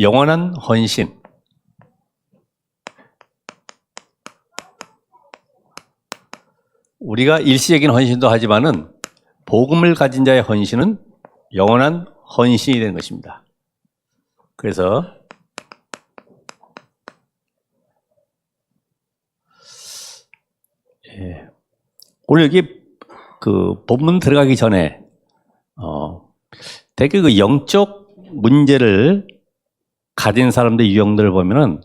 영원한 헌신. 우리가 일시적인 헌신도 하지만은 복음을 가진 자의 헌신은 영원한 헌신이 되는 것입니다. 그래서 오늘 여기 그 본문 들어가기 전에 되게 그 영적 문제를 가진 사람들의 유형들을 보면은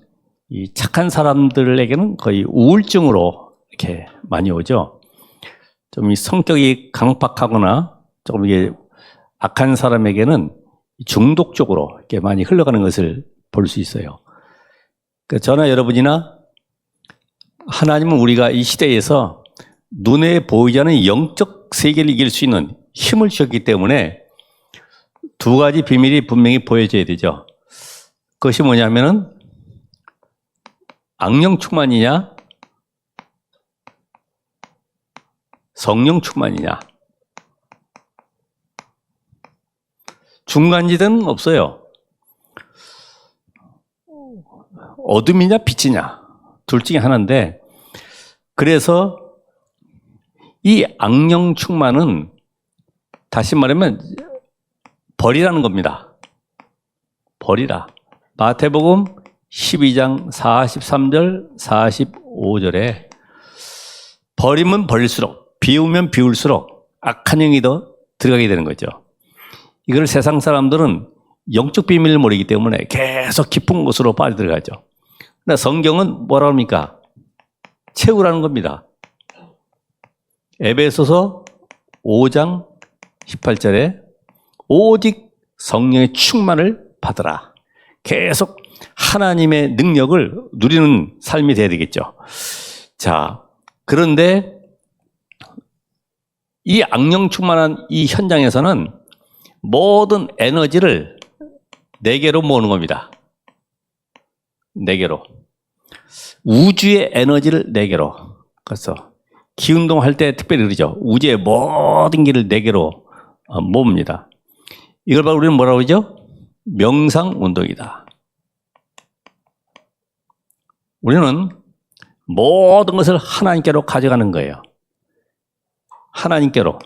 이 착한 사람들에게는 거의 우울증으로 이렇게 많이 오죠. 좀 이 성격이 강팍하거나 조금 이게 악한 사람에게는 중독적으로 이렇게 많이 흘러가는 것을 볼 수 있어요. 그러니까 저나 여러분이나 하나님은 우리가 이 시대에서 눈에 보이지 않는 영적 세계를 이길 수 있는 힘을 주셨기 때문에 두 가지 비밀이 분명히 보여져야 되죠. 그것이 뭐냐면은 악령 충만이냐 성령 충만이냐. 중간지대는 없어요. 어둠이냐 빛이냐 둘 중에 하나인데, 그래서 이 악령 충만은 다시 말하면 버리라는 겁니다. 버리라. 마태복음 12장 43절 45절에 버리면 버릴수록 비우면 비울수록 악한 영이 더 들어가게 되는 거죠. 이걸 세상 사람들은 영적 비밀을 모르기 때문에 계속 깊은 곳으로 빠져들어가죠. 그러나 성경은 뭐라 합니까? 채우라는 겁니다. 에베소서 5장 18절에 오직 성령의 충만을 받으라. 계속 하나님의 능력을 누리는 삶이 돼야 되겠죠. 자, 그런데 이 악령 충만한 이 현장에서는 모든 에너지를 네 개로 모으는 겁니다. 네 개로. 우주의 에너지를 네 개로. 그래서 기운동할 때 특별히 그러죠. 우주의 모든 길을 네 개로 모읍니다. 이걸 바로 우리는 뭐라고 그러죠? 명상운동이다. 우리는 모든 것을 하나님께로 가져가는 거예요. 하나님께로.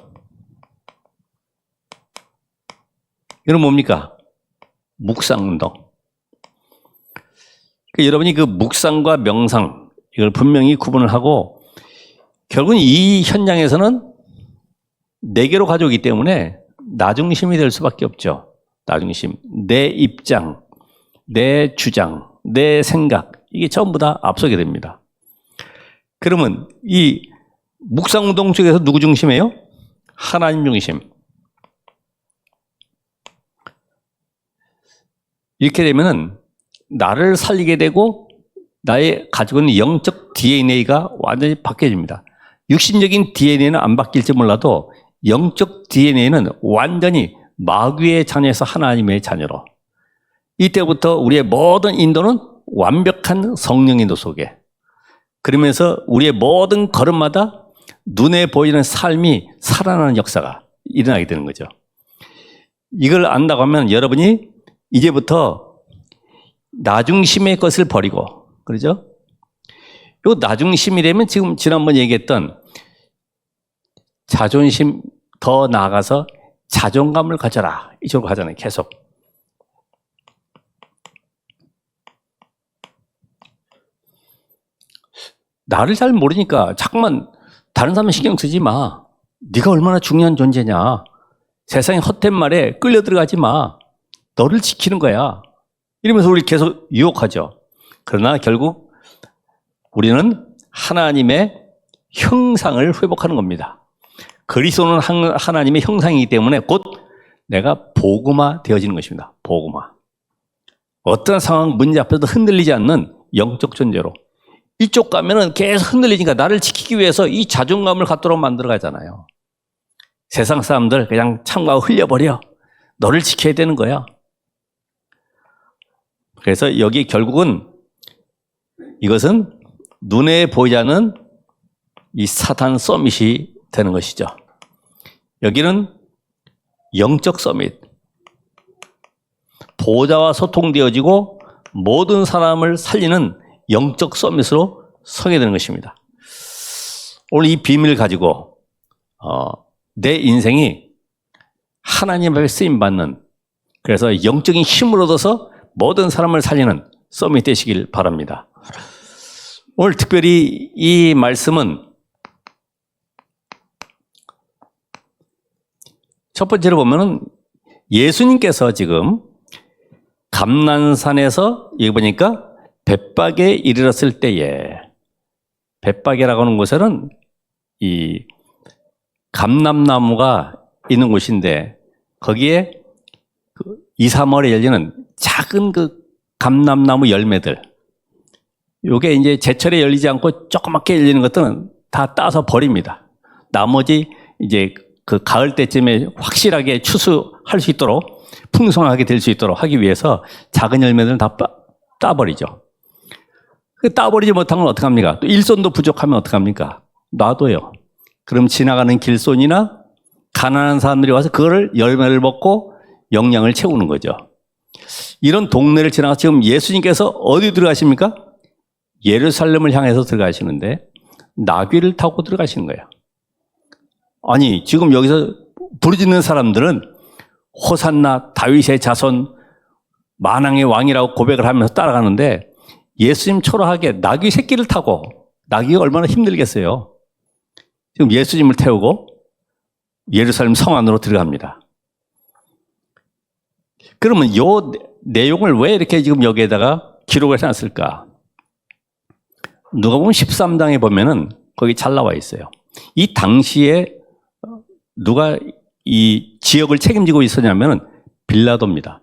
이건 뭡니까? 묵상운동. 그러니까 여러분이 그 묵상과 명상 이걸 분명히 구분을 하고, 결국은 이 현장에서는 네 개로 가져오기 때문에 나중심이 될 수밖에 없죠. 나중심. 내 입장, 내 주장, 내 생각, 이게 전부 다 앞서게 됩니다. 그러면 이 묵상운동 속에서 누구 중심이에요? 하나님 중심. 이렇게 되면은 나를 살리게 되고 나의 가지고 있는 영적 DNA가 완전히 바뀌어집니다. 육신적인 DNA는 안 바뀔지 몰라도 영적 DNA는 완전히 마귀의 자녀에서 하나님의 자녀로. 이때부터 우리의 모든 인도는 완벽한 성령 인도 속에. 그러면서 우리의 모든 걸음마다 눈에 보이는 삶이 살아나는 역사가 일어나게 되는 거죠. 이걸 안다고 하면 여러분이 이제부터 나중심의 것을 버리고, 그러죠? 요 나중심이라면 지금 지난번 얘기했던 자존심, 더 나아가서 자존감을 가져라. 이쪽으로 가잖아요, 계속. 나를 잘 모르니까 자꾸만 다른 사람 신경 쓰지 마. 네가 얼마나 중요한 존재냐. 세상의 헛된 말에 끌려 들어가지 마. 너를 지키는 거야. 이러면서 우리 계속 유혹하죠. 그러나 결국 우리는 하나님의 형상을 회복하는 겁니다. 그리스도는 하나님의 형상이기 때문에 곧 내가 복음화 되어지는 것입니다. 복음화. 어떤 상황, 문제 앞에서 흔들리지 않는 영적 존재로. 이쪽 가면은 계속 흔들리니까 나를 지키기 위해서 이 자존감을 갖도록 만들어 가잖아요. 세상 사람들 그냥 참가하고 흘려버려. 너를 지켜야 되는 거야. 그래서 여기 결국은 이것은 눈에 보이지 않는 이 사탄 서밋이 되는 것이죠. 여기는 영적 서밋. 보좌와 소통되어지고 모든 사람을 살리는 영적 서밋으로 서게 되는 것입니다. 오늘 이 비밀을 가지고 내 인생이 하나님 앞에 쓰임받는, 그래서 영적인 힘을 얻어서 모든 사람을 살리는 서밋 되시길 바랍니다. 오늘 특별히 이 말씀은 첫 번째로 보면은 예수님께서 지금 감난산에서 여기 보니까 벳박에 이르렀을 때에, 벳박이라고 하는 곳에는 이 감람나무가 있는 곳인데 거기에 그 2, 3월에 열리는 작은 그 감람나무 열매들, 요게 이제 제철에 열리지 않고 조그맣게 열리는 것들은 다 따서 버립니다. 나머지 이제 그 가을 때쯤에 확실하게 추수할 수 있도록, 풍성하게 될 수 있도록 하기 위해서 작은 열매들은 다 따버리죠. 따버리지 못한 건 어떡합니까? 또 일손도 부족하면 어떡합니까? 놔둬요. 그럼 지나가는 길손이나 가난한 사람들이 와서 그거를 열매를 먹고 영양을 채우는 거죠. 이런 동네를 지나가서 지금 예수님께서 어디 들어가십니까? 예루살렘을 향해서 들어가시는데 나귀를 타고 들어가시는 거예요. 아니, 지금 여기서 부르짖는 사람들은 호산나 다윗의 자손 만왕의 왕이라고 고백을 하면서 따라가는데 예수님 초라하게 나귀 새끼를 타고, 나귀가 얼마나 힘들겠어요. 지금 예수님을 태우고 예루살렘 성 안으로 들어갑니다. 그러면 이 내용을 왜 이렇게 지금 여기에다가 기록을 해놨을까? 누가복음 13장에 보면은 거기 잘 나와 있어요. 이 당시에 누가 이 지역을 책임지고 있었냐면은 빌라도입니다.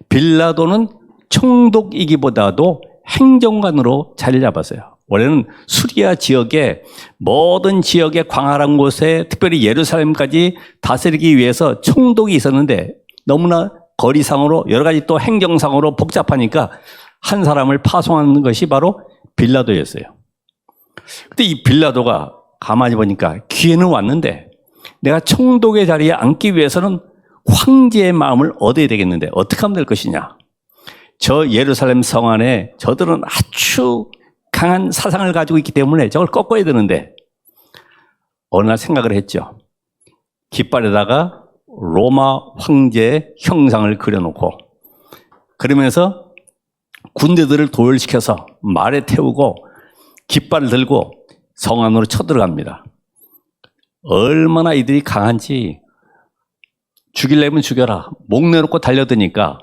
빌라도는 총독이기보다도 행정관으로 자리를 잡았어요. 원래는 수리아 지역의 모든 지역의 광활한 곳에, 특별히 예루살렘까지 다스리기 위해서 총독이 있었는데 너무나 거리상으로 여러 가지 또 행정상으로 복잡하니까 한 사람을 파송하는 것이 바로 빌라도였어요. 근데 이 빌라도가 가만히 보니까 기회는 왔는데 내가 총독의 자리에 앉기 위해서는 황제의 마음을 얻어야 되겠는데 어떻게 하면 될 것이냐. 저 예루살렘 성 안에 저들은 아주 강한 사상을 가지고 있기 때문에 저걸 꺾어야 되는데 어느 날 생각을 했죠. 깃발에다가 로마 황제의 형상을 그려놓고 그러면서 군대들을 도열시켜서 말에 태우고 깃발을 들고 성 안으로 쳐들어갑니다. 얼마나 이들이 강한지 죽이려면 죽여라. 목 내놓고 달려드니까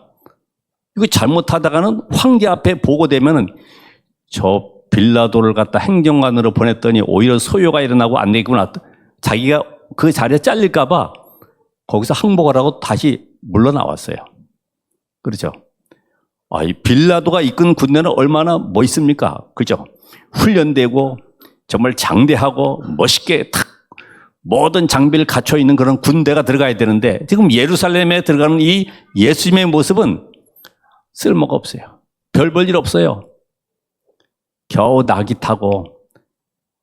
이거 잘못하다가는 황제 앞에 보고되면은 저 빌라도를 갖다 행정관으로 보냈더니 오히려 소요가 일어나고 안 되겠구나. 자기가 그 자리에 잘릴까봐 거기서 항복을 하고 다시 물러나왔어요. 그렇죠? 이 빌라도가 이끈 군대는 얼마나 멋있습니까? 그죠? 훈련되고 정말 장대하고 멋있게 탁 모든 장비를 갖춰 있는 그런 군대가 들어가야 되는데 지금 예루살렘에 들어가는 이 예수님의 모습은 쓸모가 없어요. 별 볼 일 없어요. 겨우 나귀 타고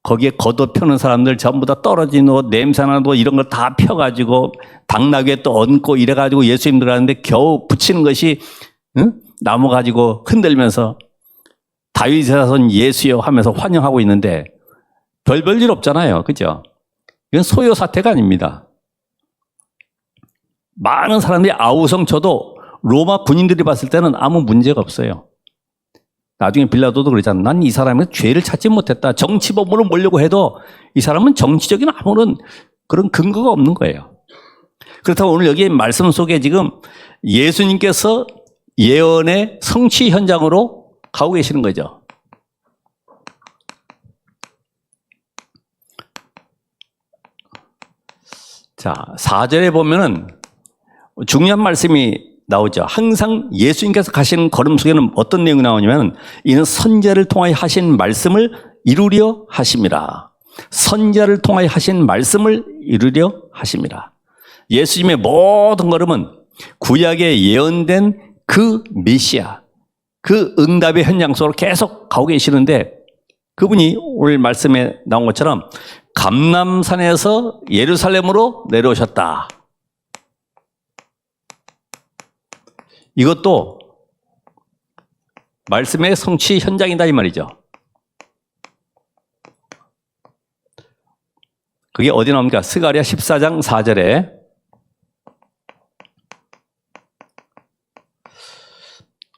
거기에 겉옷 펴는 사람들 전부 다 떨어진 옷, 냄새나는 옷 이런 걸 다 펴가지고 당나귀에 또 얹고 이래가지고 예수님 들어가는데 겨우 붙이는 것이 나무 가지고 흔들면서 다윗의 자손 예수여 하면서 환영하고 있는데 별 볼 일 없잖아요. 그죠? 이건 소요 사태가 아닙니다. 많은 사람들이 아우성 쳐도 로마 군인들이 봤을 때는 아무 문제가 없어요. 나중에 빌라도도 그러잖아. 난 이 사람의 죄를 찾지 못했다. 정치범으로 몰려고 해도 이 사람은 정치적인 아무런 그런 근거가 없는 거예요. 그렇다고 오늘 여기 말씀 속에 지금 예수님께서 예언의 성취 현장으로 가고 계시는 거죠. 자, 4절에 보면은 중요한 말씀이 나오죠. 항상 예수님께서 가시는 걸음 속에는 어떤 내용이 나오냐면 이는 선지자를 통하여 하신 말씀을 이루려 하심이라. 선지자를 통하여 하신 말씀을 이루려 하심이라. 예수님의 모든 걸음은 구약에 예언된 그 메시아, 그 응답의 현장 속으로 계속 가고 계시는데 그분이 오늘 말씀에 나온 것처럼 감람산에서 예루살렘으로 내려오셨다. 이것도 말씀의 성취 현장이다 이 말이죠. 그게 어디 나옵니까? 스가랴 14장 4절에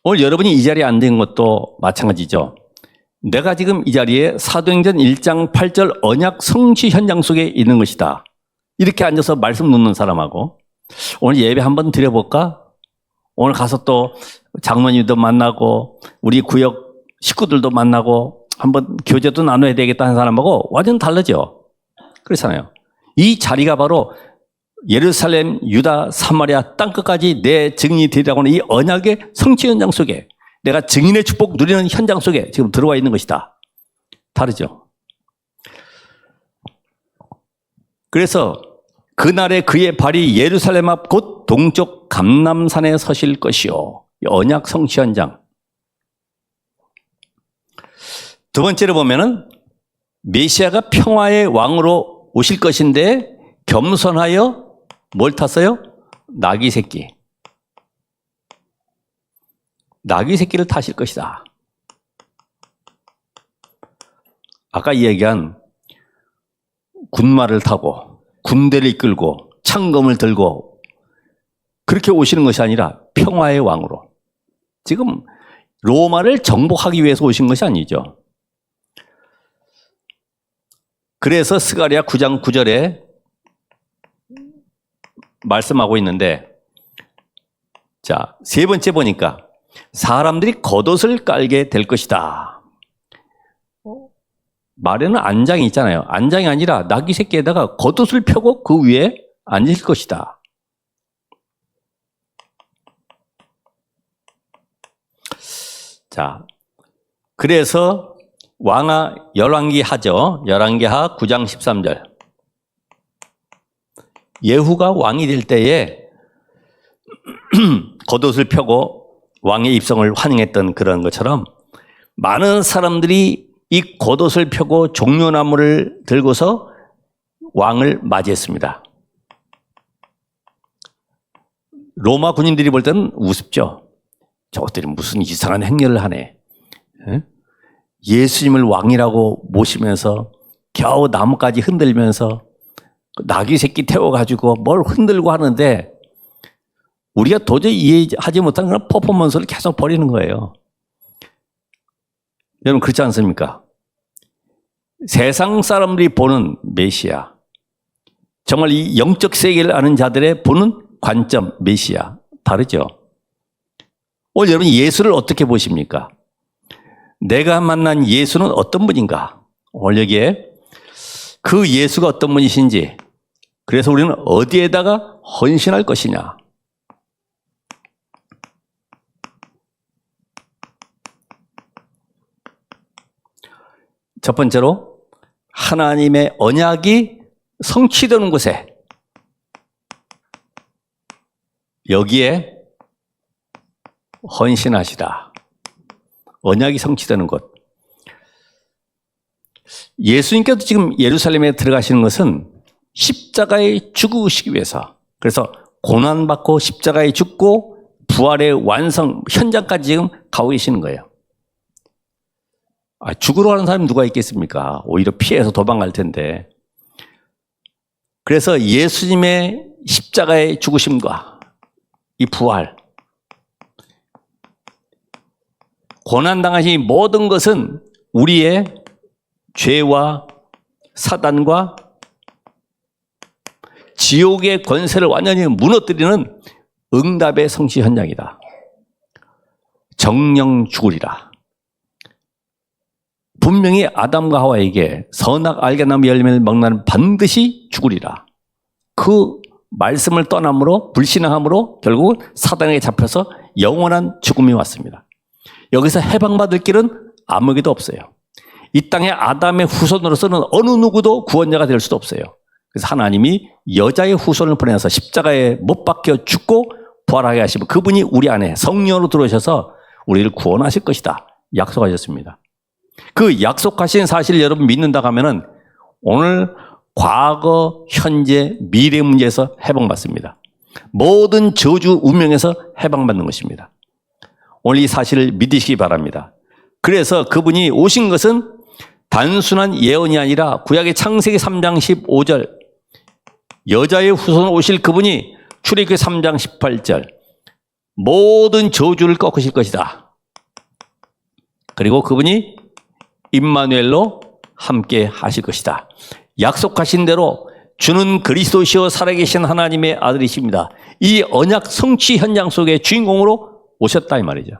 오늘 여러분이 이 자리에 앉은 것도 마찬가지죠. 내가 지금 이 자리에 사도행전 1장 8절 언약 성취 현장 속에 있는 것이다. 이렇게 앉아서 말씀 놓는 사람하고 오늘 예배 한번 드려볼까? 오늘 가서 또 장로님도 만나고 우리 구역 식구들도 만나고 한번 교제도 나눠야 되겠다 하는 사람하고 완전 다르죠. 그렇잖아요. 이 자리가 바로 예루살렘, 유다, 사마리아 땅끝까지 내 증인이 되리라고 하는 이 언약의 성취 현장 속에 내가 증인의 축복 누리는 현장 속에 지금 들어와 있는 것이다. 다르죠. 그래서 그날에 그의 발이 예루살렘 앞 곧 동쪽 감람산에 서실 것이요. 언약 성취 현장. 두 번째로 보면은 메시아가 평화의 왕으로 오실 것인데 겸손하여 뭘 탔어요? 나귀 새끼. 나귀 새끼를 타실 것이다. 아까 이야기한 군마를 타고 군대를 이끌고 창검을 들고 그렇게 오시는 것이 아니라 평화의 왕으로. 지금 로마를 정복하기 위해서 오신 것이 아니죠. 그래서 스가랴 9장 9절에 말씀하고 있는데, 자, 세 번째 보니까 사람들이 겉옷을 깔게 될 것이다. 말에는 안장이 있잖아요. 안장이 아니라 나귀 새끼에다가 겉옷을 펴고 그 위에 앉을 것이다. 자, 그래서 왕하 열왕기 하죠. 열왕기하 9장 13절. 예후가 왕이 될 때에 겉옷을 펴고 왕의 입성을 환영했던 그런 것처럼 많은 사람들이 이 겉옷을 펴고 종려나무를 들고서 왕을 맞이했습니다. 로마 군인들이 볼 때는 우습죠. 저것들이 무슨 이상한 행렬을 하네. 예수님을 왕이라고 모시면서 겨우 나무까지 흔들면서 나귀 새끼 태워가지고 뭘 흔들고 하는데 우리가 도저히 이해하지 못한 그런 퍼포먼스를 계속 벌이는 거예요. 여러분 그렇지 않습니까? 세상 사람들이 보는 메시아, 정말 이 영적 세계를 아는 자들의 보는 관점 메시아 다르죠. 오늘 여러분 예수를 어떻게 보십니까? 내가 만난 예수는 어떤 분인가? 오늘 여기에 그 예수가 어떤 분이신지, 그래서 우리는 어디에다가 헌신할 것이냐? 첫 번째로 하나님의 언약이 성취되는 곳에, 여기에 헌신하시라. 언약이 성취되는 곳. 예수님께서 지금 예루살렘에 들어가시는 것은 십자가에 죽으시기 위해서, 그래서 고난받고 십자가에 죽고 부활의 완성 현장까지 지금 가고 계시는 거예요. 죽으러 가는 사람이 누가 있겠습니까? 오히려 피해서 도망갈 텐데. 그래서 예수님의 십자가의 죽으심과 이 부활, 고난당하신 모든 것은 우리의 죄와 사단과 지옥의 권세를 완전히 무너뜨리는 응답의 성취 현장이다. 정령 죽으리라. 분명히 아담과 하와에게 선악 알게 나무 열매를 먹는 반드시 죽으리라. 그 말씀을 떠남으로 불신앙함으로 결국 사단에게 잡혀서 영원한 죽음이 왔습니다. 여기서 해방받을 길은 아무에게도 없어요. 이 땅의 아담의 후손으로서는 어느 누구도 구원자가 될 수도 없어요. 그래서 하나님이 여자의 후손을 보내서 십자가에 못 박혀 죽고 부활하게 하시고 그분이 우리 안에 성령으로 들어오셔서 우리를 구원하실 것이다 약속하셨습니다. 그 약속하신 사실을 여러분 믿는다고 하면은 오늘 과거, 현재, 미래 문제에서 해방받습니다. 모든 저주 운명에서 해방받는 것입니다. 오늘 이 사실을 믿으시기 바랍니다. 그래서 그분이 오신 것은 단순한 예언이 아니라 구약의 창세기 3장 15절 여자의 후손 오실 그분이 출애굽기 3장 18절 모든 저주를 꺾으실 것이다. 그리고 그분이 임마누엘로 함께 하실 것이다. 약속하신 대로 주는 그리스도시요 살아계신 하나님의 아들이십니다. 이 언약 성취 현장 속의 주인공으로 오셨다 이 말이죠.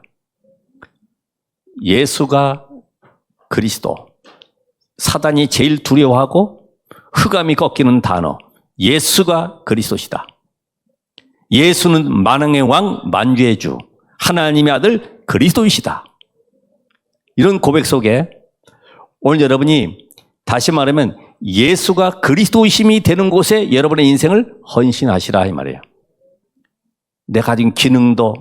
예수가 그리스도. 사단이 제일 두려워하고 흑암이 꺾이는 단어. 예수가 그리스도시다. 예수는 만왕의 왕 만주의 주 하나님의 아들 그리스도이시다. 이런 고백 속에 오늘 여러분이 다시 말하면 예수가 그리스도이심이 되는 곳에 여러분의 인생을 헌신하시라 이 말이에요. 내 가진 기능도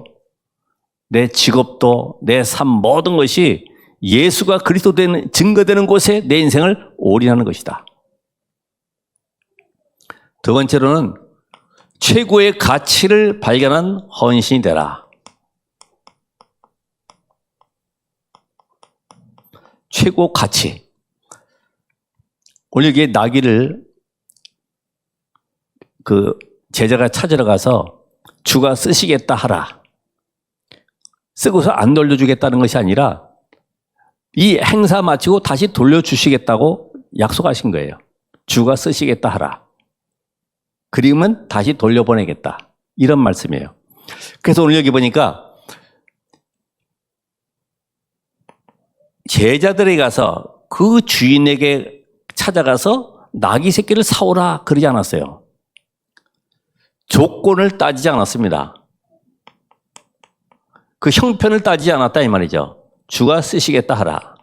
내 직업도 내 삶 모든 것이 예수가 그리스도 되는 증거되는 곳에 내 인생을 올인하는 것이다. 두 번째로는 최고의 가치를 발견한 헌신이 되라. 최고 가치. 오늘 여기에 나귀를 그 제자가 찾으러 가서 주가 쓰시겠다 하라. 쓰고서 안 돌려주겠다는 것이 아니라 이 행사 마치고 다시 돌려주시겠다고 약속하신 거예요. 주가 쓰시겠다 하라. 그리면 다시 돌려보내겠다. 이런 말씀이에요. 그래서 오늘 여기 보니까 제자들에게 가서 그 주인에게 찾아가서 나귀 새끼를 사오라 그러지 않았어요. 조건을 따지지 않았습니다. 그 형편을 따지지 않았다 이 말이죠. 주가 쓰시겠다 하라.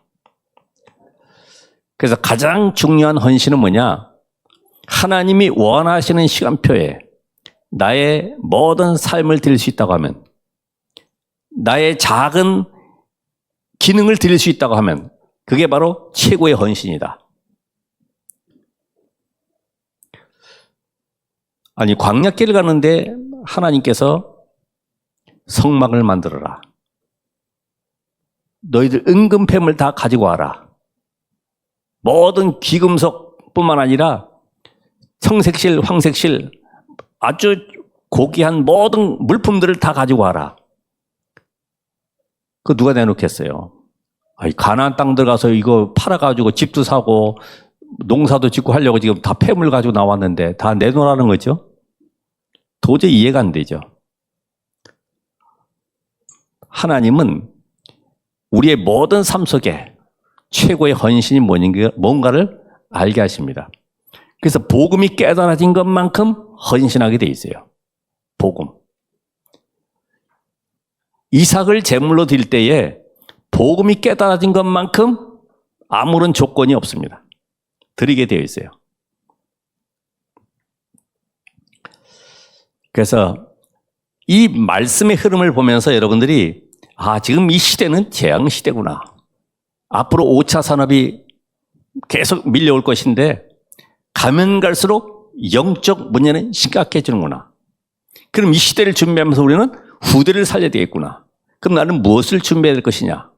그래서 가장 중요한 헌신은 뭐냐? 하나님이 원하시는 시간표에 나의 모든 삶을 드릴 수 있다고 하면, 나의 작은 기능을 드릴 수 있다고 하면 그게 바로 최고의 헌신이다. 아니 광야길을 가는데 하나님께서 성막을 만들어라. 너희들 은금패물 다 가지고 와라. 모든 귀금속뿐만 아니라 청색실, 황색실 아주 고귀한 모든 물품들을 다 가지고 와라. 그거 누가 내놓겠어요? 아니, 가나안 땅 들어가서 이거 팔아가지고 집도 사고 농사도 짓고 하려고 지금 다 폐물 가지고 나왔는데 다 내놓으라는 거죠? 도저히 이해가 안 되죠. 하나님은 우리의 모든 삶 속에 최고의 헌신이 뭔가를 알게 하십니다. 그래서 복음이 깨달아진 것만큼 헌신하게 돼 있어요. 복음. 이삭을 제물로 드릴 때에 복음이 깨달아진 것만큼 아무런 조건이 없습니다. 드리게 되어 있어요. 그래서 이 말씀의 흐름을 보면서 여러분들이 지금 이 시대는 재앙 시대구나. 앞으로 5차 산업이 계속 밀려올 것인데 가면 갈수록 영적 문제는 심각해지는구나. 그럼 이 시대를 준비하면서 우리는 후대를 살려야 되겠구나. 그럼 나는 무엇을 준비해야 될 것이냐?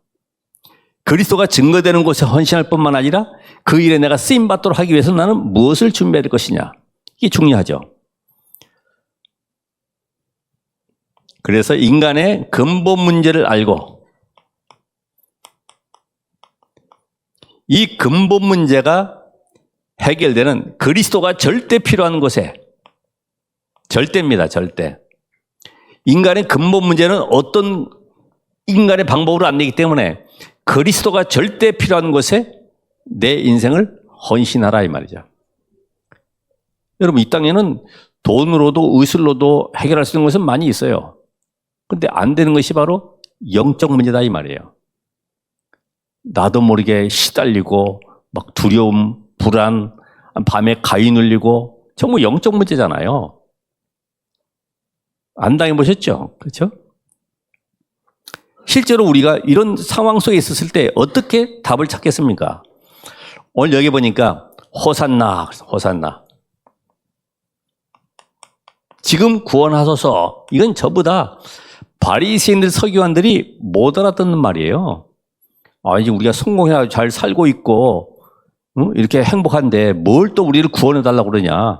그리스도가 증거되는 곳에 헌신할 뿐만 아니라 그 일에 내가 쓰임받도록 하기 위해서 나는 무엇을 준비해야 될 것이냐? 이게 중요하죠. 그래서 인간의 근본 문제를 알고 이 근본 문제가 해결되는 그리스도가 절대 필요한 곳에, 절대입니다, 절대. 인간의 근본 문제는 어떤 인간의 방법으로 안 되기 때문에 그리스도가 절대 필요한 곳에 내 인생을 헌신하라 이 말이죠. 여러분, 이 땅에는 돈으로도 의술로도 해결할 수 있는 것은 많이 있어요. 근데 안 되는 것이 바로 영적 문제다 이 말이에요. 나도 모르게 시달리고 막 두려움, 불안, 밤에 가위 눌리고 전부 영적 문제잖아요. 안 당해보셨죠? 그렇죠? 실제로 우리가 이런 상황 속에 있었을 때 어떻게 답을 찾겠습니까? 오늘 여기 보니까 호산나, 호산나. 지금 구원하소서. 이건 전부 다 바리새인들 서기관들이 못 알아듣는 말이에요. 아, 이제 우리가 성공해야 잘 살고 있고 이렇게 행복한데 뭘 또 우리를 구원해 달라고 그러냐.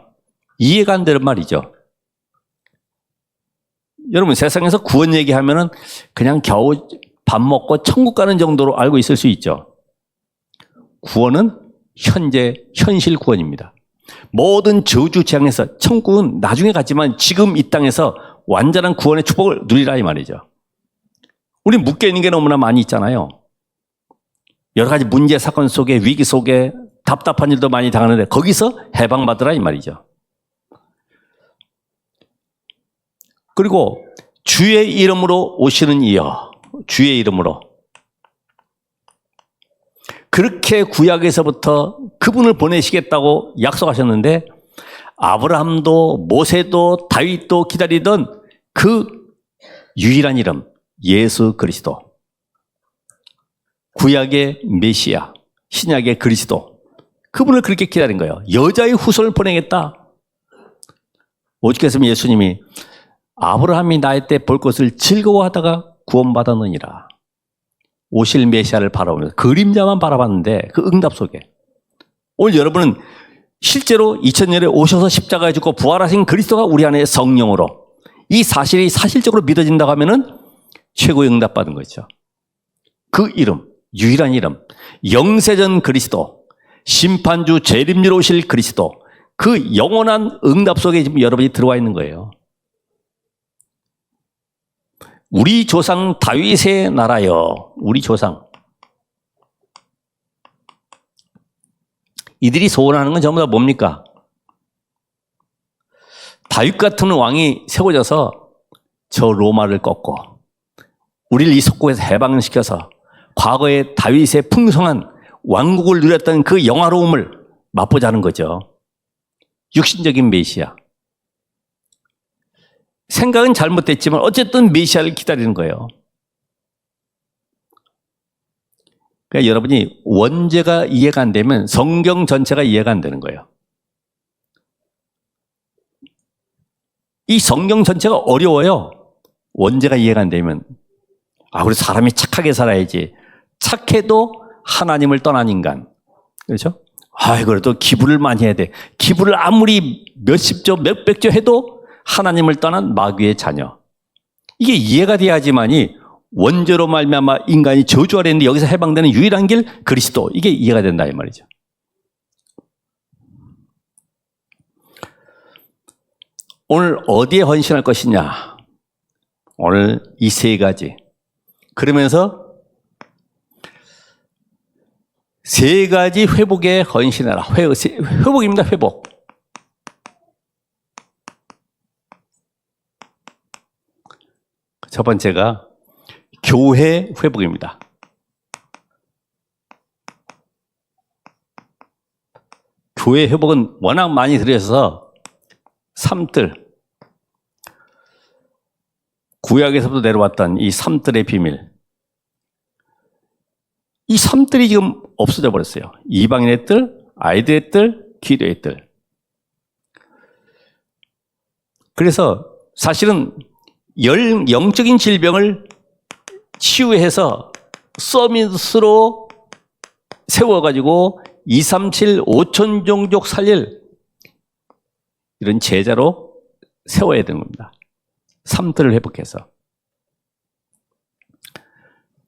이해가 안 되는 말이죠. 여러분, 세상에서 구원 얘기하면은 그냥 겨우 밥 먹고 천국 가는 정도로 알고 있을 수 있죠. 구원은 현실 구원입니다. 모든 저주 재앙에서, 천국은 나중에 갔지만 지금 이 땅에서 완전한 구원의 축복을 누리라 이 말이죠. 우리 묶여있는 게 너무나 많이 있잖아요. 여러 가지 문제 사건 속에, 위기 속에 답답한 일도 많이 당하는데 거기서 해방받으라 이 말이죠. 그리고 주의 이름으로 오시는 이여, 주의 이름으로. 그렇게 구약에서부터 그분을 보내시겠다고 약속하셨는데 아브라함도 모세도 다윗도 기다리던 그 유일한 이름, 예수 그리스도. 구약의 메시아, 신약의 그리스도. 그분을 그렇게 기다린 거예요. 여자의 후손을 보내겠다. 오죽했으면 예수님이 아브라함이 나의 때 볼 것을 즐거워하다가 구원받았느니라. 오실 메시아를 바라보면서 그림자만 바라봤는데 그 응답 속에 오늘 여러분은 실제로 2000년에 오셔서 십자가에 죽고 부활하신 그리스도가 우리 안에 성령으로 이 사실이 사실적으로 믿어진다고 하면은 최고의 응답받은 거죠. 그 이름, 유일한 이름, 영세전 그리스도, 심판주 재림주로 오실 그리스도, 그 영원한 응답 속에 지금 여러분이 들어와 있는 거예요. 우리 조상 다윗의 나라여, 우리 조상. 이들이 소원하는 건 전부 다 뭡니까? 다윗 같은 왕이 세워져서 저 로마를 꺾고 우리를 이 속국에서 해방시켜서 과거에 다윗의 풍성한 왕국을 누렸던 그 영화로움을 맛보자는 거죠. 육신적인 메시아. 생각은 잘못됐지만 어쨌든 메시아를 기다리는 거예요. 그러니까 여러분이 원죄가 이해가 안 되면 성경 전체가 이해가 안 되는 거예요. 이 성경 전체가 어려워요. 원죄가 이해가 안 되면. 우리 사람이 착하게 살아야지. 착해도 하나님을 떠난 인간. 그렇죠? 그래도 기부를 많이 해야 돼. 기부를 아무리 몇십조, 몇백조 해도 하나님을 떠난 마귀의 자녀. 이게 이해가 돼야지만이 원죄로 말미암아 인간이 저주 아래 있는데 여기서 해방되는 유일한 길 그리스도. 이게 이해가 된다 이 말이죠. 오늘 어디에 헌신할 것이냐? 오늘 이 세 가지. 그러면서 세 가지 회복에 헌신해라. 회복입니다. 회복. 첫 번째가 교회 회복입니다. 교회 회복은 워낙 많이 들으셔서 삼뜰, 구약에서부터 내려왔던 이 삼뜰의 비밀, 이 삼뜰이 지금 없어져 버렸어요. 이방인의 뜰, 아이들의 뜰, 기도의 뜰. 그래서 사실은 영적인 질병을 치유해서 서밋으로 세워가지고 237, 5천 종족 살릴 이런 제자로 세워야 되는 겁니다. 삼뜰을 회복해서.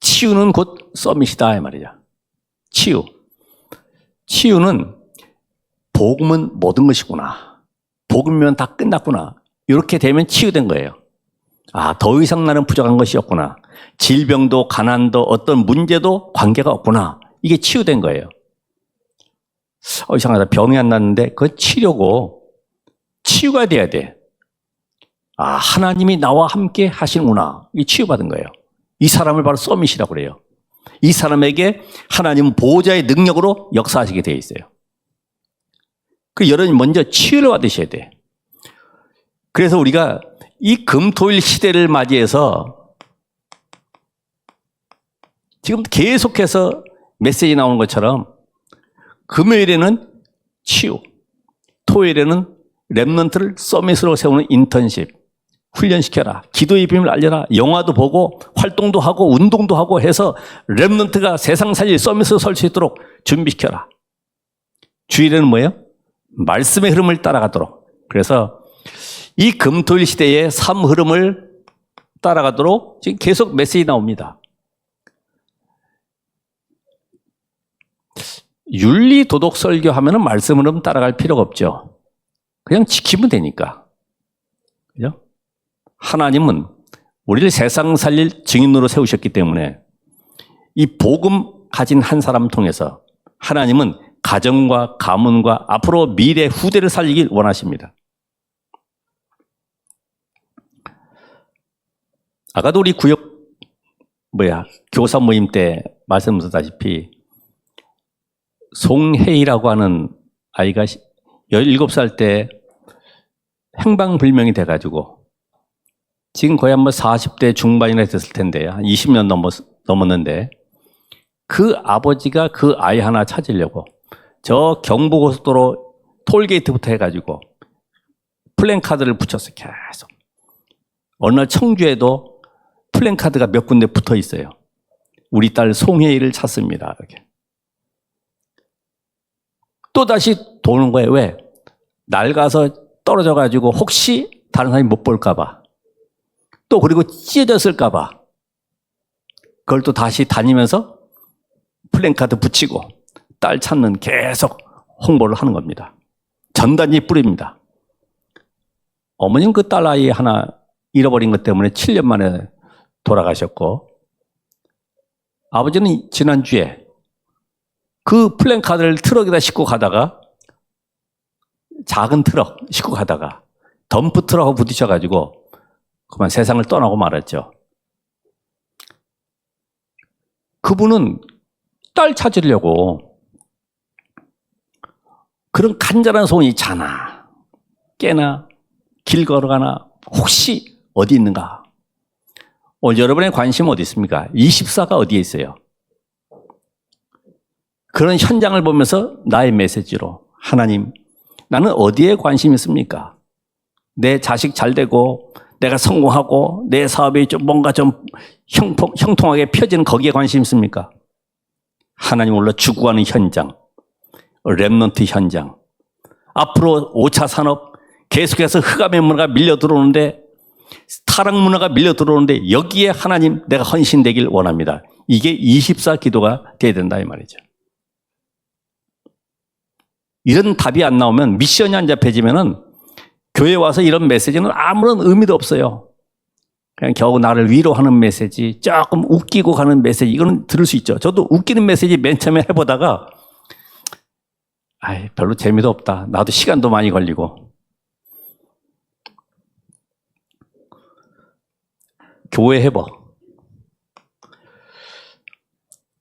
치유는 곧 서밋이다 이 말이죠. 치유. 치유는 복음은 모든 것이구나. 복음이면 다 끝났구나. 이렇게 되면 치유된 거예요. 더 이상 나는 부족한 것이 없구나. 질병도 가난도 어떤 문제도 관계가 없구나. 이게 치유된 거예요. 이상하다. 병이 안 났는데 그건 치료고 치유가 돼야 돼. 하나님이 나와 함께 하시는구나. 이게 치유받은 거예요. 이 사람을 바로 서밋이라고 그래요. 이 사람에게 하나님은 보호자의 능력으로 역사하시게 되어 있어요. 여러분이 먼저 치유를 받으셔야 돼. 그래서 우리가 이 금토일 시대를 맞이해서 지금 계속해서 메시지 나오는 것처럼 금요일에는 치유, 토요일에는 렘넌트를 서밋으로 세우는 인턴십 훈련시켜라. 기도의 비밀을 알려라. 영화도 보고 활동도 하고 운동도 하고 해서 렘넌트가 세상 살릴 서밋으로 설 수 있도록 준비시켜라. 주일에는 뭐예요? 말씀의 흐름을 따라가도록. 그래서 이 금토일 시대의 삶 흐름을 따라가도록 지금 계속 메시지 나옵니다. 윤리 도덕 설교 하면은 말씀 흐름 따라갈 필요가 없죠. 그냥 지키면 되니까. 그죠? 하나님은 우리를 세상 살릴 증인으로 세우셨기 때문에 이 복음 가진 한 사람 통해서 하나님은 가정과 가문과 앞으로 미래 후대를 살리길 원하십니다. 아까도 우리 교사 모임 때 말씀드렸다시피 송혜이라고 하는 아이가 17살 때 행방불명이 돼가지고 지금 거의 한 40대 중반이나 됐을 텐데 한 20년 넘었는데 그 아버지가 그 아이 하나 찾으려고 저 경부고속도로 톨게이트부터 해가지고 플랜카드를 붙였어요. 계속. 어느 날 청주에도 플랜카드가 몇 군데 붙어 있어요. 우리 딸 송혜이를 찾습니다. 이렇게. 또 다시 도는 거예요. 왜? 낡아서 떨어져가지고 혹시 다른 사람이 못 볼까봐. 또 그리고 찢어졌을까봐. 그걸 또 다시 다니면서 플랜카드 붙이고 딸 찾는 계속 홍보를 하는 겁니다. 전단지 뿌립니다. 어머니는 그 딸 아이 하나 잃어버린 것 때문에 7년 만에 돌아가셨고 아버지는 지난주에 그 플랜카드를 트럭에다 싣고 가다가 작은 트럭 싣고 가다가 덤프 트럭하고 부딪혀가지고 그만 세상을 떠나고 말았죠. 그분은 딸 찾으려고 그런 간절한 소원이 자나 깨나 길 걸어가나 혹시 어디 있는가. 오늘 여러분의 관심 어디 있습니까? 24가 어디에 있어요? 그런 현장을 보면서 나의 메시지로 하나님 나는 어디에 관심이 있습니까? 내 자식 잘 되고 내가 성공하고 내 사업이 좀 뭔가 좀 형통하게 펴지는 거기에 관심이 있습니까? 하나님 올라 죽어가는 현장, 렘넌트 현장, 앞으로 5차 산업 계속해서 흑암의 문화가 밀려 들어오는데 타락 문화가 밀려 들어오는데 여기에 하나님 내가 헌신되길 원합니다. 이게 24 기도가 돼야 된다 이 말이죠. 이런 답이 안 나오면 미션이 안 잡혀지면은 교회 와서 이런 메시지는 아무런 의미도 없어요. 그냥 겨우 나를 위로하는 메시지, 조금 웃기고 가는 메시지, 이거는 들을 수 있죠. 저도 웃기는 메시지 맨 처음에 해보다가 별로 재미도 없다. 나도 시간도 많이 걸리고. 교회 회복.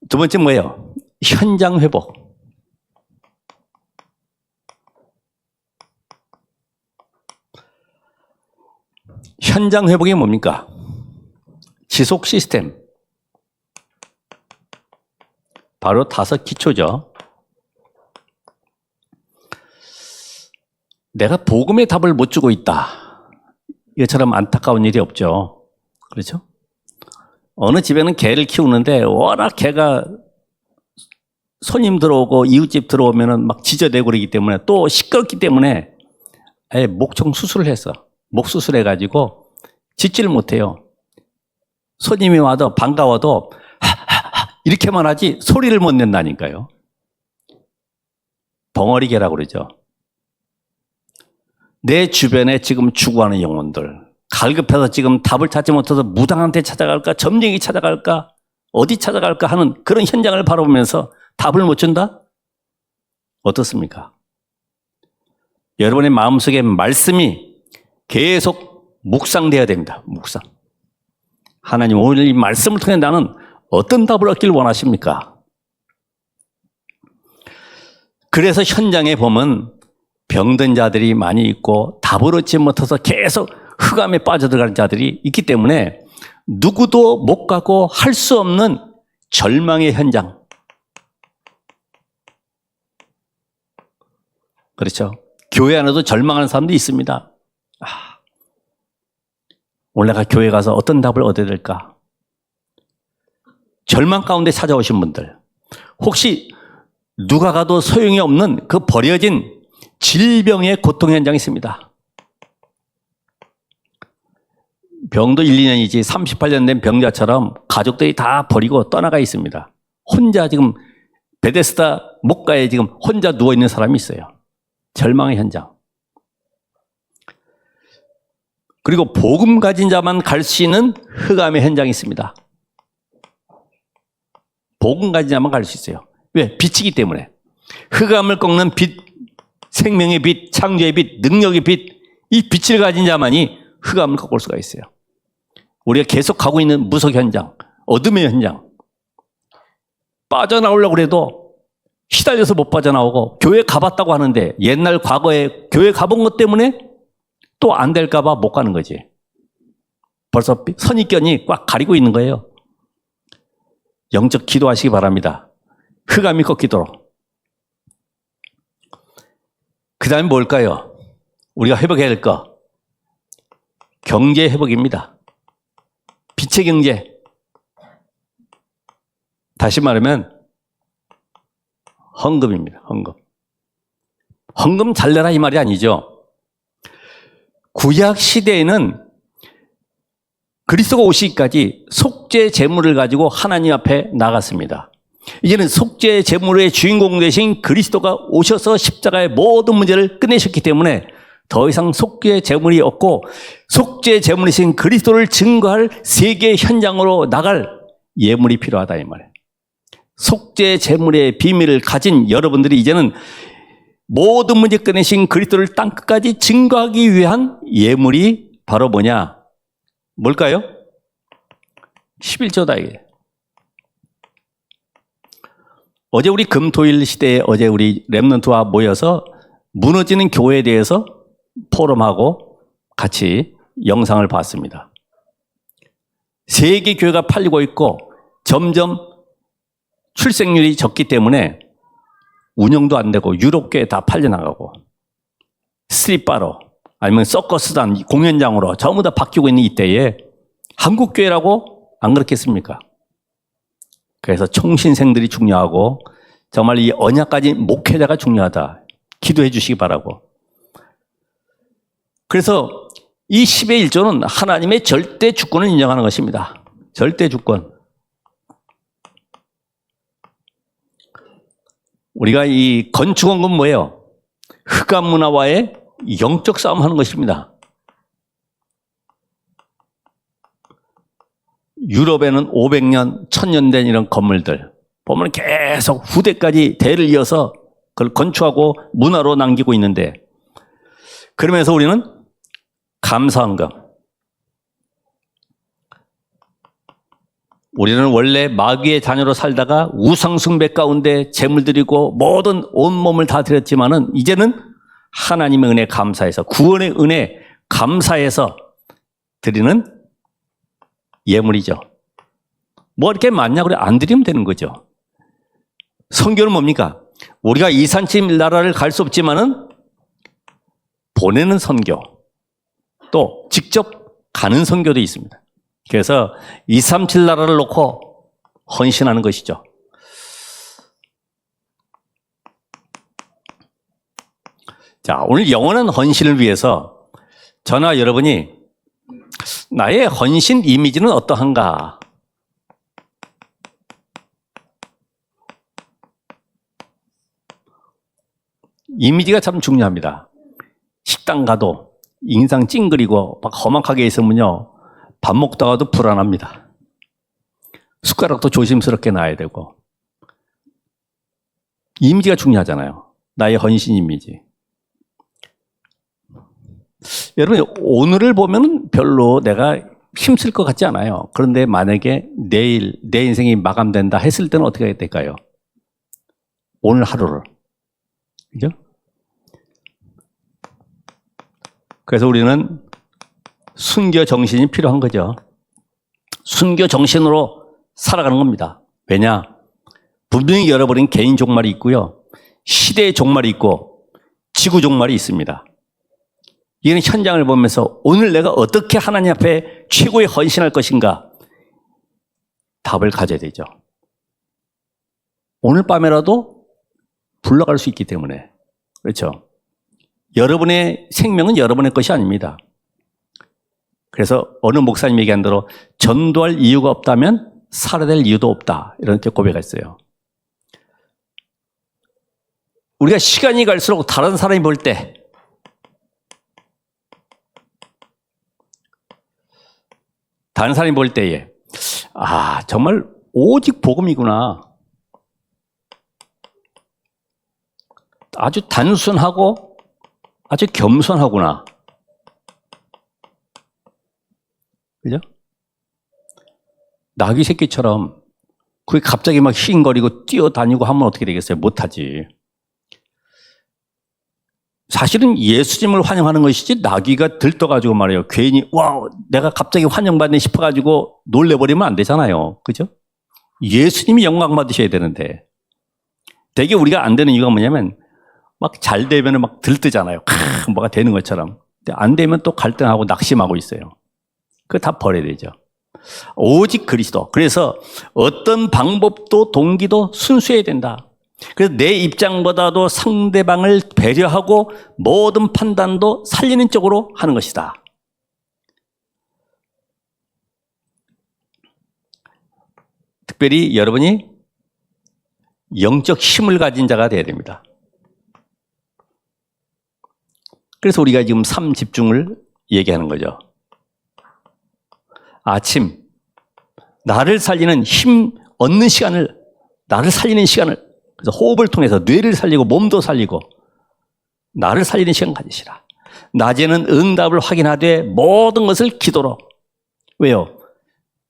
두 번째 뭐예요? 현장 회복. 현장 회복이 뭡니까? 지속 시스템. 바로 5 기초죠. 내가 복음의 답을 못 주고 있다. 이것처럼 안타까운 일이 없죠. 그렇죠? 어느 집에는 개를 키우는데 워낙 개가 손님 들어오고 이웃집 들어오면은 막 짖어대고 그러기 때문에 또 시끄럽기 때문에 목청 수술을 했어. 목 수술해가지고 짖지를 못해요. 손님이 와도 반가워도 이렇게만 하지 소리를 못 낸다니까요. 벙어리개라고 그러죠. 내 주변에 지금 죽어가는 영혼들, 갈급해서 지금 답을 찾지 못해서 무당한테 찾아갈까, 점쟁이 찾아갈까, 어디 찾아갈까 하는 그런 현장을 바라보면서 답을 못 준다? 어떻습니까? 여러분의 마음속에 말씀이 계속 묵상돼야 됩니다. 묵상. 하나님 오늘 이 말씀을 통해 나는 어떤 답을 얻길 원하십니까? 그래서 현장에 보면 병든 자들이 많이 있고 답을 얻지 못해서 계속 흑암에 빠져들어가는 자들이 있기 때문에 누구도 못 가고 할 수 없는 절망의 현장. 그렇죠? 교회 안에도 절망하는 사람도 있습니다. 오늘 내가 교회 가서 어떤 답을 얻어야 될까? 절망 가운데 찾아오신 분들, 혹시 누가 가도 소용이 없는 그 버려진 질병의 고통 현장이 있습니다. 병도 1, 2년이지 38년 된 병자처럼 가족들이 다 버리고 떠나가 있습니다. 혼자 지금 베데스다 목가에 지금 혼자 누워있는 사람이 있어요. 절망의 현장. 그리고 복음 가진 자만 갈 수 있는 흑암의 현장이 있습니다. 복음 가진 자만 갈 수 있어요. 왜? 빛이기 때문에. 흑암을 꺾는 빛, 생명의 빛, 창조의 빛, 능력의 빛, 이 빛을 가진 자만이 흑암을 꺾을 수가 있어요. 우리가 계속 가고 있는 무속 현장, 어둠의 현장, 빠져나오려고 해도 휘달려서 못 빠져나오고, 교회 가봤다고 하는데 옛날 과거에 교회 가본 것 때문에 또 안 될까 봐 못 가는 거지. 벌써 선입견이 꽉 가리고 있는 거예요. 영적 기도하시기 바랍니다. 흑암이 꺾이도록. 그 다음에 뭘까요? 우리가 회복해야 될 거. 경제 회복입니다. 빛의 경제. 다시 말하면 헌금입니다. 헌금. 헌금 잘 내라 이 말이 아니죠. 구약 시대에는 그리스도가 오시기까지 속죄 제물을 가지고 하나님 앞에 나갔습니다. 이제는 속죄 제물의 주인공 되신 그리스도가 오셔서 십자가의 모든 문제를 끝내셨기 때문에 더 이상 속죄 제물이 없고, 속죄 제물이신 그리스도를 증거할 세계 현장으로 나갈 예물이 필요하다 이 말이에요. 속죄 제물의 비밀을 가진 여러분들이 이제는 모든 문제 끝내신 그리스도를 땅끝까지 증거하기 위한 예물이 바로 뭐냐? 뭘까요? 11조다 이게. 어제 우리 금토일 시대에 어제 우리 렘넌트와 모여서 무너지는 교회에 대해서 포럼하고 같이 영상을 봤습니다. 세계 교회가 팔리고 있고 점점 출생률이 적기 때문에 운영도 안 되고 유럽교회 다 팔려나가고 스트릿바로 아니면 서커스단 공연장으로 전부 다 바뀌고 있는 이때에 한국교회라고 안 그렇겠습니까? 그래서 총신생들이 중요하고 정말 이 언약까지 목회자가 중요하다. 기도해 주시기 바라고. 그래서 이 10의 1조는 하나님의 절대 주권을 인정하는 것입니다. 절대 주권. 우리가 이 건축원금 뭐예요? 흑암 문화와의 영적 싸움 하는 것입니다. 유럽에는 500년, 1000년 된 이런 건물들 보면 계속 후대까지 대를 이어서 그걸 건축하고 문화로 남기고 있는데, 그러면서 우리는 감사헌금. 우리는 원래 마귀의 자녀로 살다가 우상숭배 가운데 재물 드리고 모든 온몸을 다 드렸지만은 이제는 하나님의 은혜 감사해서, 구원의 은혜 감사해서 드리는 예물이죠. 뭐 이렇게 많냐 그래 안 드리면 되는 거죠. 선교는 뭡니까? 우리가 237 나라를 갈 수 없지만은 보내는 선교, 또 직접 가는 선교도 있습니다. 그래서 237 나라를 놓고 헌신하는 것이죠. 자, 오늘 영원한 헌신을 위해서 저나 여러분이 나의 헌신 이미지는 어떠한가? 이미지가 참 중요합니다. 식당 가도 인상 찡그리고 막 험악하게 있으면요, 밥 먹다가도 불안합니다. 숟가락도 조심스럽게 놔야 되고. 이미지가 중요하잖아요. 나의 헌신 이미지. 여러분, 오늘을 보면 별로 내가 힘쓸 것 같지 않아요. 그런데 만약에 내일 내 인생이 마감된다 했을 때는 어떻게 해야 될까요? 오늘 하루를. 그죠? 그래서 우리는 순교 정신이 필요한 거죠. 순교 정신으로 살아가는 겁니다. 왜냐? 분명히 열어버린 개인 종말이 있고요. 시대의 종말이 있고 지구종말이 있습니다. 이는 현장을 보면서 오늘 내가 어떻게 하나님 앞에 최고의 헌신할 것인가 답을 가져야 되죠. 오늘 밤에라도 불러갈 수 있기 때문에. 그렇죠. 여러분의 생명은 여러분의 것이 아닙니다. 그래서 어느 목사님 얘기한 대로 전도할 이유가 없다면 살아야 될 이유도 없다. 이렇게 고백했어요. 우리가 시간이 갈수록 다른 사람이 볼 때 다른 사람이 볼 때에 정말 오직 복음이구나. 아주 단순하고 아주 겸손하구나. 그죠? 나귀 새끼처럼 그게 갑자기 막 휘잉거리고 뛰어다니고 하면 어떻게 되겠어요? 못하지. 사실은 예수님을 환영하는 것이지 나귀가 들떠가지고 말이에요. 괜히 내가 갑자기 환영받네 싶어가지고 놀래버리면 안 되잖아요. 그죠? 예수님이 영광 받으셔야 되는데 되게 우리가 안 되는 이유가 뭐냐면 막 잘 되면 막 들뜨잖아요. 뭐가 되는 것처럼. 근데 안 되면 또 갈등하고 낙심하고 있어요. 그거 다 버려야 되죠. 오직 그리스도. 그래서 어떤 방법도 동기도 순수해야 된다. 그래서 내 입장보다도 상대방을 배려하고 모든 판단도 살리는 쪽으로 하는 것이다. 특별히 여러분이 영적 힘을 가진 자가 되어야 됩니다. 그래서 우리가 지금 삶 집중을 얘기하는 거죠. 아침, 나를 살리는 힘 얻는 시간을, 나를 살리는 시간을, 그래서 호흡을 통해서 뇌를 살리고 몸도 살리고 나를 살리는 시간 가지시라. 낮에는 응답을 확인하되 모든 것을 기도로. 왜요?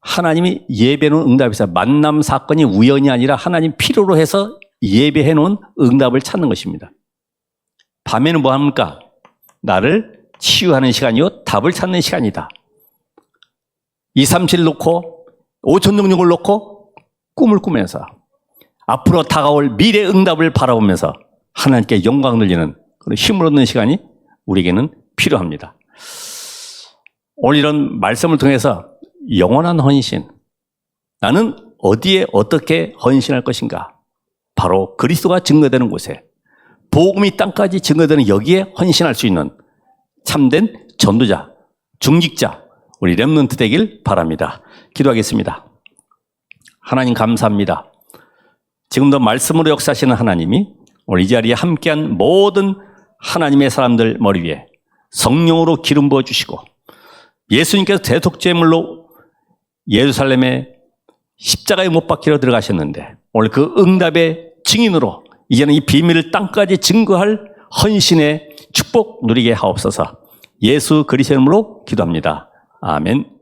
하나님이 예배해 놓은 응답이 있어요. 만남 사건이 우연이 아니라 하나님 필요로 해서 예배해 놓은 응답을 찾는 것입니다. 밤에는 뭐 합니까? 나를 치유하는 시간이요, 답을 찾는 시간이다. 237 놓고 5,000능력을 놓고 꿈을 꾸면서 앞으로 다가올 미래 응답을 바라보면서 하나님께 영광 돌리는 그런 힘을 얻는 시간이 우리에게는 필요합니다. 오늘 이런 말씀을 통해서 영원한 헌신, 나는 어디에 어떻게 헌신할 것인가? 바로 그리스도가 증거되는 곳에, 복음이 땅까지 증거되는 여기에 헌신할 수 있는 참된 전도자, 중직자, 우리 렘넌트 되길 바랍니다. 기도하겠습니다. 하나님 감사합니다. 지금도 말씀으로 역사하시는 하나님이 오늘 이 자리에 함께한 모든 하나님의 사람들 머리 위에 성령으로 기름 부어주시고 예수님께서 대속죄물로 예루살렘에 십자가에 못 박히러 들어가셨는데 오늘 그 응답의 증인으로 이제는 이 비밀을 땅까지 증거할 헌신의 축복 누리게 하옵소서. 예수 그리스도의 이름으로 기도합니다. 아멘.